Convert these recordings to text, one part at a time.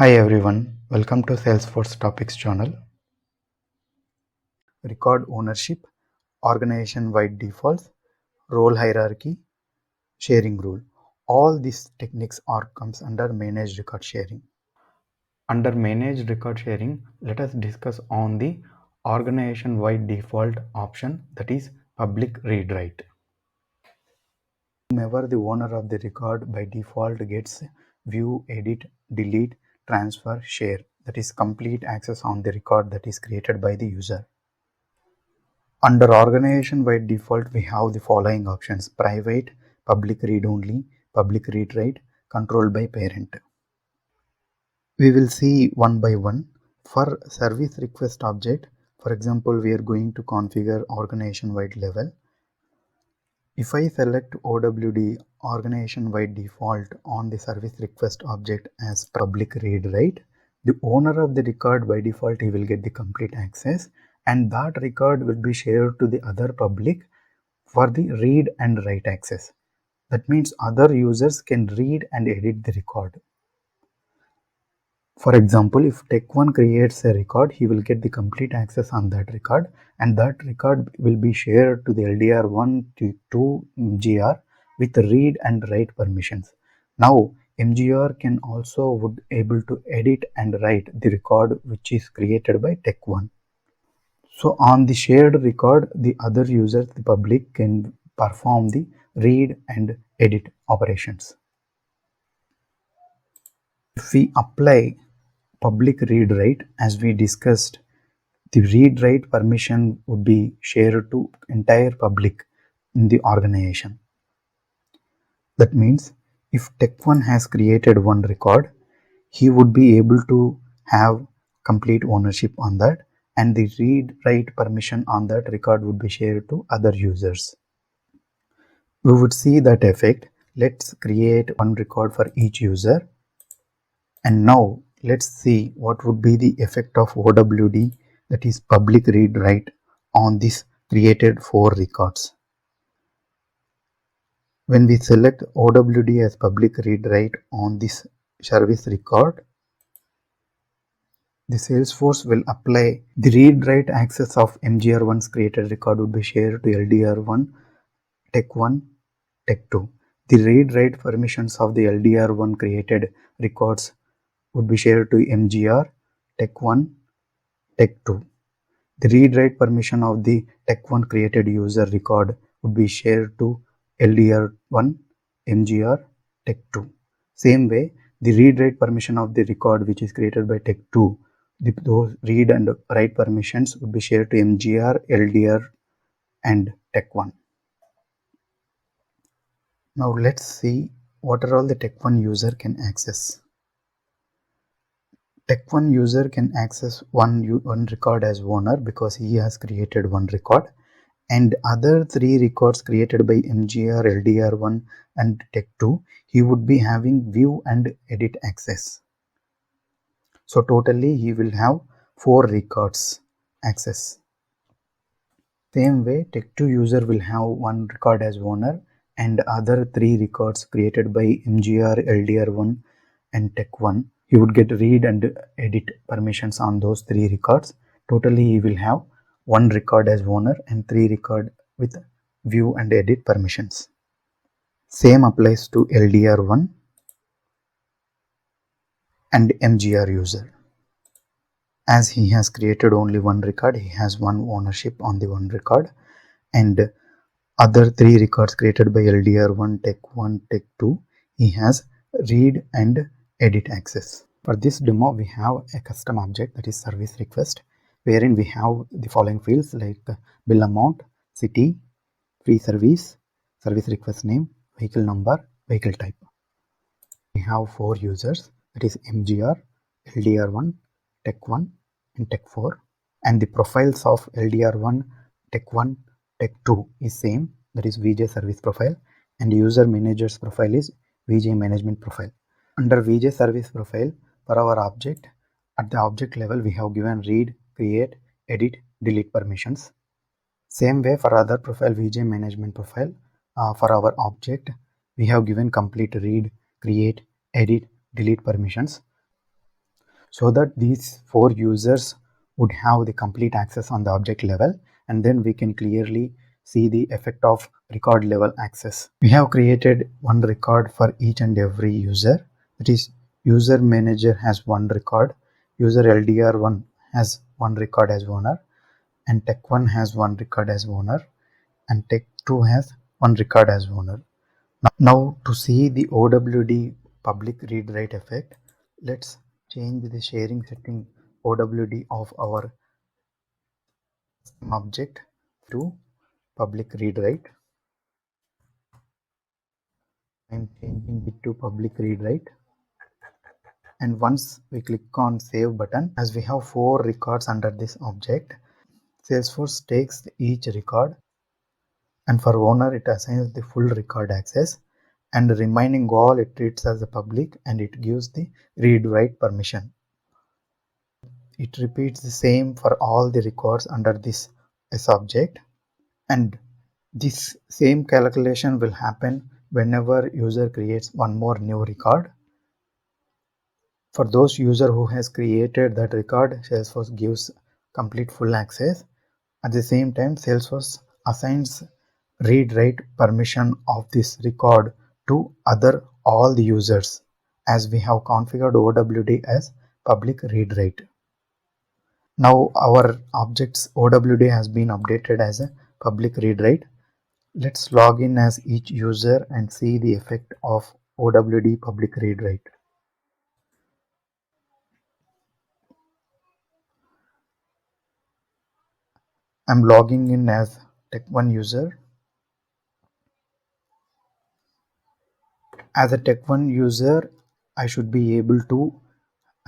Hi everyone, welcome to Salesforce Topics channel. Record ownership, organization-wide defaults, role hierarchy, sharing rule. All these techniques comes under managed record sharing. Under managed record sharing, let us discuss on the organization-wide default option, that is public read write. Whomever the owner of the record by default gets view, edit, delete, transfer, share, that is complete access on the record that is created by the user. Under organization by default, we have the following options: private, public read only, public read write, controlled by parent. We will see one by one. For service request object, for example, we are going to configure organization wide level. If I select OWD organization wide default on the service request object as public read write, the owner of the record by default he will get the complete access, and that record will be shared to the other public for the read and write access. That means other users can read and edit the record. For example, if Tech1 creates a record, he will get the complete access on that record, and that record will be shared to the LDR1 to MGR with read and write permissions. Now, MGR can also would able to edit and write the record which is created by Tech1. So on the shared record, the other users, the public, can perform the read and edit operations. If we apply public read write, as we discussed, the read write permission would be shared to entire public in the organization. That means if Tech1 has created one record, he would be able to have complete ownership on that, and the read write permission on that record would be shared to other users. We would see that effect. Let's create one record for each user, and now let's see what would be the effect of OWD, that is public read write, on this created 4 records. When we select OWD as public read write on this service record, the Salesforce will apply the read write access of MGR1's created record would be shared to LDR1, Tech1, Tech2. The read write permissions of the LDR1 created records would be shared to MGR, Tech1, Tech2. The read write permission of the Tech1 created user record would be shared to LDR1, MGR, Tech2. Same way, the read write permission of the record which is created by Tech2, those read and write permissions would be shared to MGR, LDR, and Tech1. Now let's see what are all the Tech1 user can access. Tech1 user can access one record as owner because he has created one record, and other 3 records created by MGR, LDR1 and Tech2, he would be having view and edit access. So totally he will have 4 records access. Same way, Tech2 user will have one record as owner and other 3 records created by MGR, LDR1 and Tech1. He would get read and edit permissions on those 3 records. Totally he will have 1 record as owner and 3 record with view and edit permissions. Same applies to LDR1 and MGR user. As he has created only one record, he has one ownership on the one record, and other 3 records created by LDR1, Tech1, Tech2, he has read and edit access. For this demo, we have a custom object, that is service request, wherein we have the following fields like bill amount, city, free service, service request name, vehicle number, vehicle type. We have 4 users, that is MGR, LDR1, Tech1 and Tech4, and the profiles of LDR1, Tech1, Tech2 is same, that is VJ service profile, and user manager's profile is VJ management profile. Under VJ service profile, for our object, at the object level we have given read, create, edit, delete permissions. Same way for other profile, VJ management profile, for our object we have given complete read, create, edit, delete permissions. so that these 4 users would have the complete access on the object level, and then we can clearly see the effect of record level access. We have created one record for each and every user. That is, user manager has one record, user LDR1 has one record as owner, and tech1 has one record as owner, and tech2 has one record as owner. Now to see the OWD public read write effect, let's change the sharing setting OWD of our object to public read write. I'm changing it to public read write, and once we click on save button, as we have 4 records under this object, Salesforce takes each record, and for owner it assigns the full record access, and remaining all it treats as a public, and it gives the read write permission. It repeats the same for all the records under this object, and this same calculation will happen whenever user creates one more new record. For those user who has created that record, Salesforce gives complete full access. At the same time, Salesforce assigns read write permission of this record to all the users, as we have configured OWD as public read write. Now our object's OWD has been updated as a public read write. Let's log in as each user and see the effect of OWD public read write. I'm logging in as tech1 user. As a tech1 user, I should be able to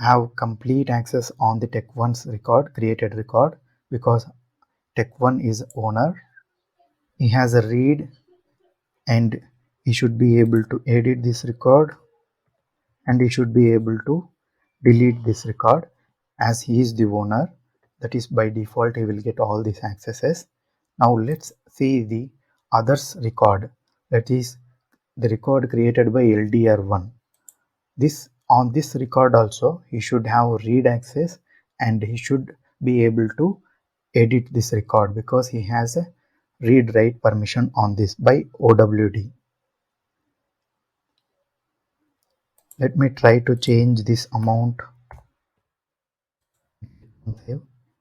have complete access on the tech1's created record, because tech1 is owner. He has a read, and he should be able to edit this record, and he should be able to delete this record, as he is the owner. That is, by default he will get all these accesses. Now let's see the others record, that is the record created by LDR1. On this record also he should have read access, and he should be able to edit this record, because he has a read write permission on this by OWD. Let me try to change this amount.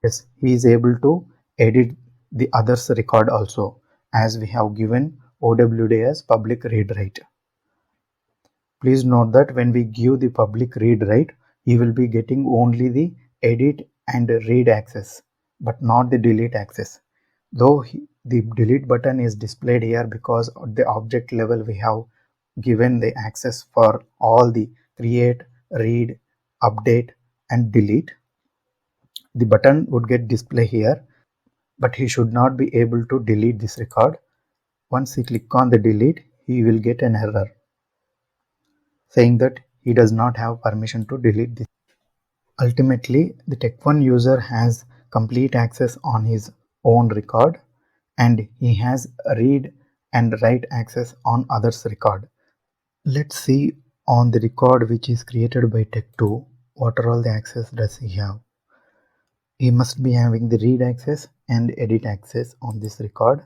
Yes, he is able to edit the others record also, as we have given OWD as public read write. Please note that when we give the public read write, he will be getting only the edit and read access, but not the delete access. Though the delete button is displayed here, because at the object level we have given the access for all the create, read, update and delete. The button would get displayed here, but he should not be able to delete this record. Once he click on the delete, he will get an error saying that he does not have permission to delete this. Ultimately, the tech1 user has complete access on his own record, and he has read and write access on others record. Let's see on the record which is created by tech2, what are all the access does he have. He must be having the read access and edit access on this record.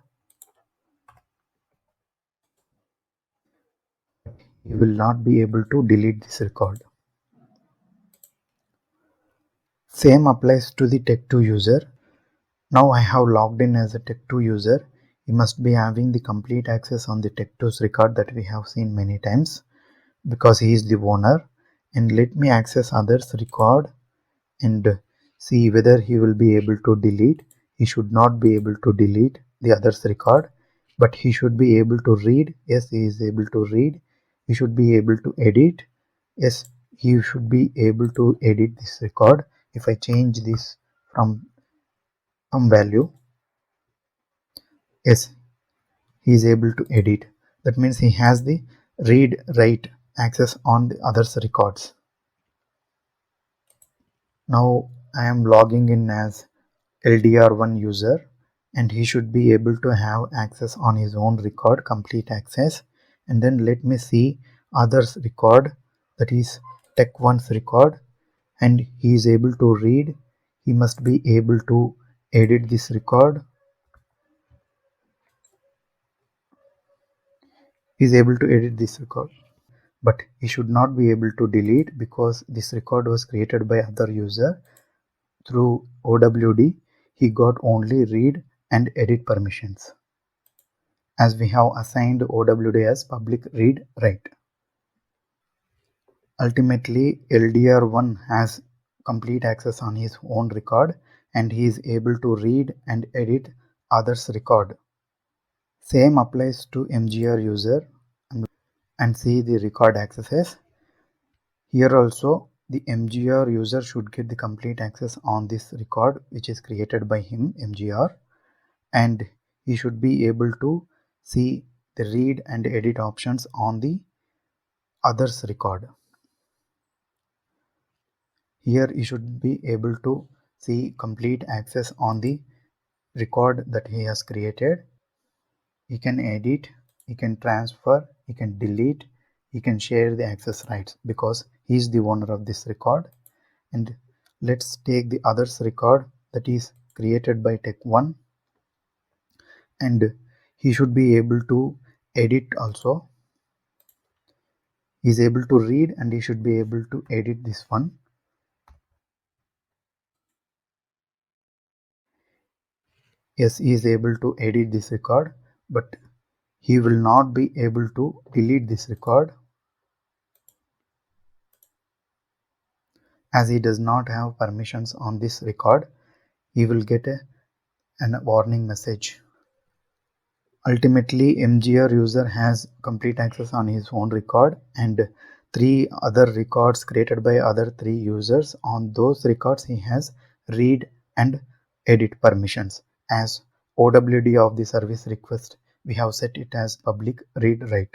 He will not be able to delete this record. Same applies to the tech2 user. Now I have logged in as a tech2 user. He must be having the complete access on the tech2's record that we have seen many times, because he is the owner. And let me access others record and see whether he will be able to delete. He should not be able to delete the others record, but he should be able to read. Yes, he is able to read. He should be able to edit. Yes, he should be able to edit this record. If I change this from some value, yes, he is able to edit. That means he has the read write access on the others records. Now I am logging in as LDR1 user, and he should be able to have access on his own record, complete access. And then let me see others record, that is tech1's record. and he is able to read. He must be able to edit this record. He is able to edit this record, but he should not be able to delete because this record was created by other user. Through OWD, he got only read and edit permissions, as we have assigned OWD as public read write. Ultimately, LDR1 has complete access on his own record and he is able to read and edit others' record. Same applies to MGR user and see the record accesses. Here also the MGR user should get the complete access on this record which is created by him, MGR, and he should be able to see the read and edit options on the others record. Here he should be able to see complete access on the record that he has created. He can edit, he can transfer, he can delete, he can share the access rights because he is the owner of this record. And let's take the others record that is created by Tech1, and he should be able to edit also. He is able to read and he should be able to edit this one. Yes, he is able to edit this record, but he will not be able to delete this record as he does not have permissions on this record. He will get a warning message. Ultimately, MGR user has complete access on his own record and 3 other records created by other 3 users. On those records, he has read and edit permissions. As OWD of the service request, we have set it as public read write.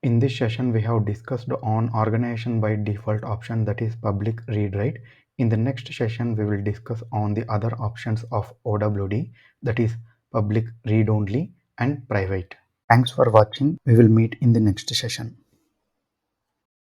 In this session, we have discussed on organization by default option, that is public read write. In the next session, we will discuss on the other options of OWD, that is public read only and private. Thanks for watching. We will meet in the next session.